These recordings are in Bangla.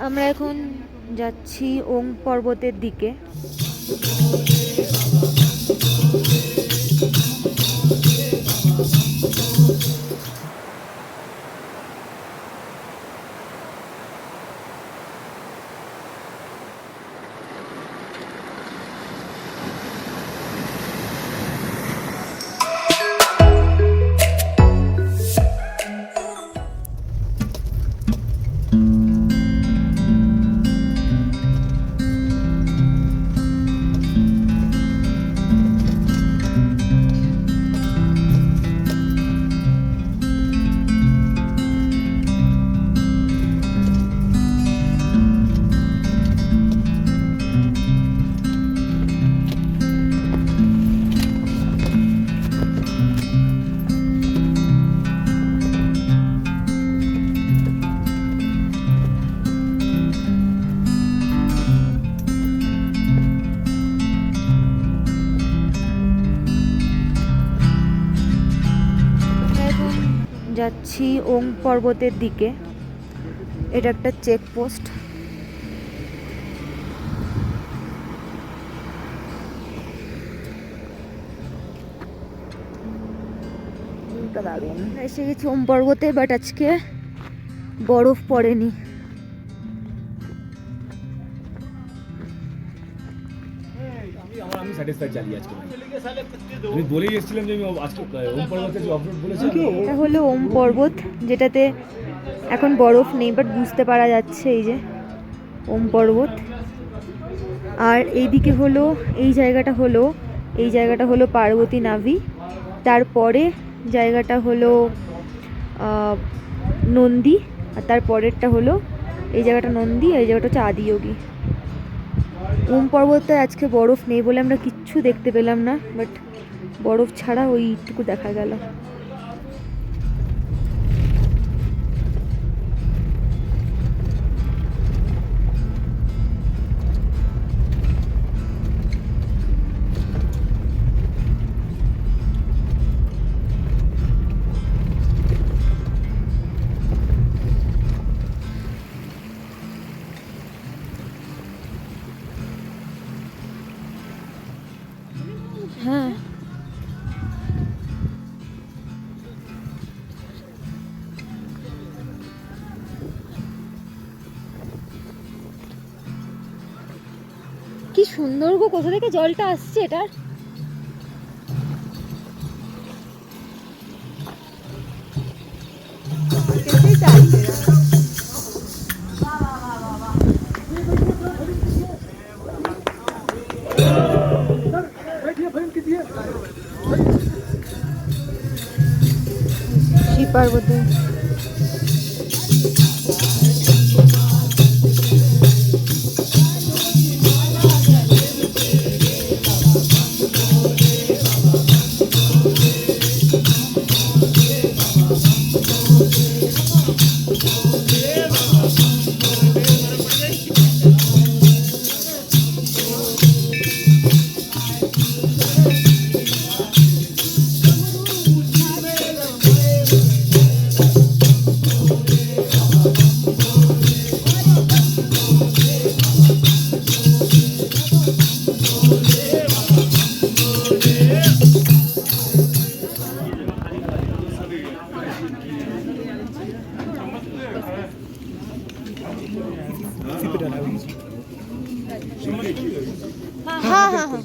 আমরা এখন যাচ্ছি ওং পর্বতের দিকে। যাচ্ছি ওং পর্বতের দিকে। এটা একটা চেকপোস্ট। এসে গেছি ওম পর্বতে, বাট আজকে বরফ পড়েনি। এটা হলো ওম পর্বত, যেটাতে এখন বরফ নেই, বাট বুঝতে পারা যাচ্ছে এই যে ওম পর্বত। আর এইদিকে হলো এই জায়গাটা হলো পার্বতী নাভি। তারপরে জায়গাটা হলো নন্দী, আর তারপরেরটা হলো এই জায়গাটা নন্দী, আর এই জায়গাটা হচ্ছে আদিযোগী। ওম পর্বতে আজকে বরফ নেই বলে আমরা কিচ্ছু দেখতে পেলাম না, বাট বরফ ছাড়া ওইটুকু দেখা গেল। হ্যাঁ, কি সুন্দর গো, কোথা থেকে জলটা আসছে এটার। শ্রী পার্বতী। हाँ हाँ हाँ,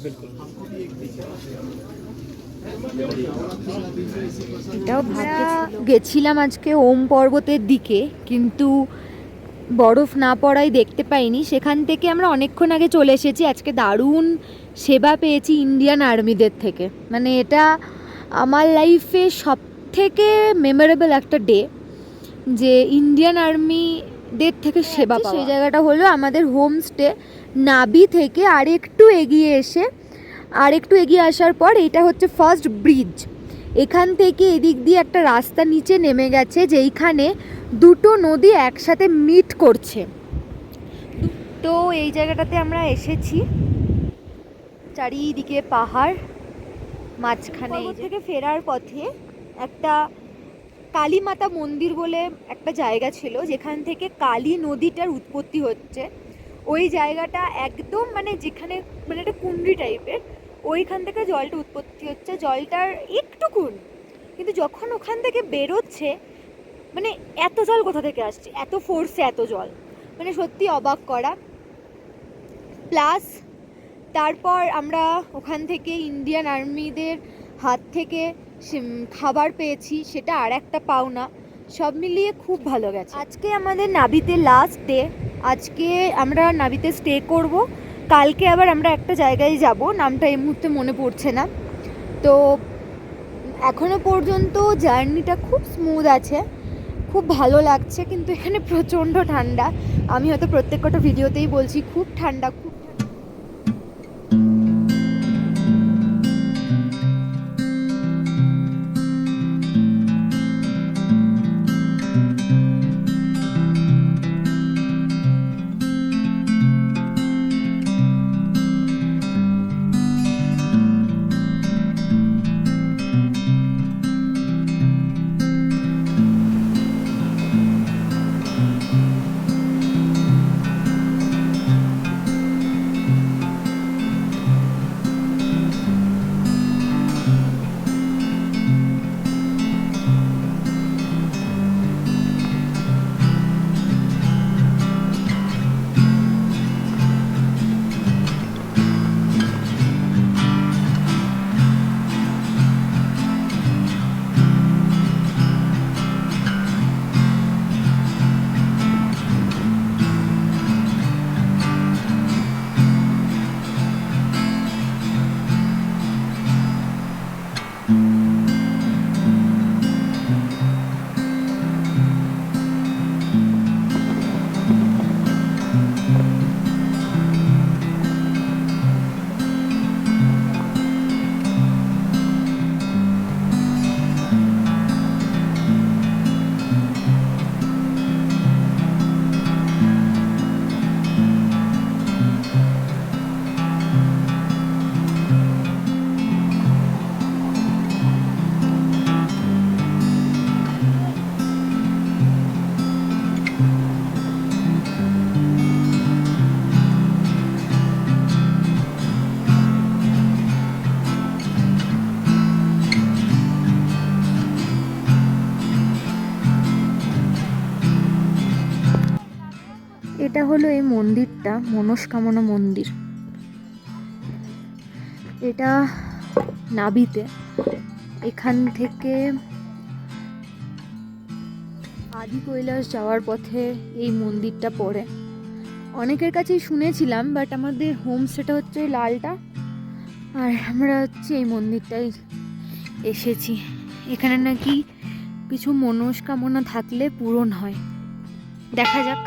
এটাও গেছিলাম আজকে ওম পর্বতের দিকে, কিন্তু বরফ না পড়াই দেখতে পাইনি। সেখান থেকে আমরা অনেকক্ষণ আগে চলে এসেছি। আজকে দারুণ সেবা পেয়েছি ইন্ডিয়ান আর্মিদের থেকে। মানে এটা আমার লাইফে সব থেকে মেমোরেবল একটা ডে, যে ইন্ডিয়ান আর্মিদের থেকে সেবা পাওয়া। সেই জায়গাটা হলো আমাদের হোমস্টে নাবি থেকে আরেকটু এগিয়ে আসার পর এটা হচ্ছে ফার্স্ট ব্রিজ। এখান থেকে এদিক দিয়ে একটা রাস্তা নিচে নেমে গেছে, যেইখানে দুটো নদী একসাথে মিট করছে। তো এই জায়গাটাতে আমরা এসেছি, চারিদিকে পাহাড়, মাঝখানে থেকে ফেরার পথে একটা কালী মাতা মন্দির বলে একটা জায়গা ছিল যেখান থেকে কালী নদীটার উৎপত্তি হচ্ছে। ওই জায়গাটা একদম মানে যেখানে মানে একটা কুণ্ডি টাইপের, ওইখান থেকে জলটা উৎপত্তি হচ্ছে, জলটার একটুকুন, কিন্তু যখন ওখান থেকে বেরোচ্ছে মানে এত জল কোথা থেকে আসছে, এত ফোর্সে এত জল, মানে সত্যি অবাক করা। প্লাস তারপর আমরা ওখান থেকে ইন্ডিয়ান আর্মিদের হাত থেকে খাবার পেয়েছি, সেটা আর একটা পাওনা। সব মিলিয়ে খুব ভালো গেছে। আজকে আমাদের নাবিতে লাস্ট ডে, আজকে আমরা নাবিতে স্টে করব, কালকে আবার আমরা একটা জায়গায় যাব, নামটা এই মুহূর্তে মনে পড়ছে না। তো এখনো পর্যন্ত জার্নিটা খুব স্মুথ আছে, খুব ভালো লাগছে, কিন্তু এখানে প্রচণ্ড ঠান্ডা। আমি হয়তো প্রত্যেক কটা ভিডিওতেই বলছি খুব ঠান্ডা, খুব ঠান্ডা। এটা হলো এই মন্দিরটা, মনস্কামনা মন্দির। এটা নাবিতে, এখান থেকে আদি কৈলাস যাওয়ার পথে এই মন্দিরটা পড়ে। অনেকের কাছেই শুনেছিলাম, বাট আমাদের হোমস্টেটা হচ্ছে লালটা, আর আমরা হচ্ছে এই মন্দিরটাই এসেছি। এখানে নাকি কিছু মনস্কামনা থাকলে পূরণ হয়, দেখা যাক।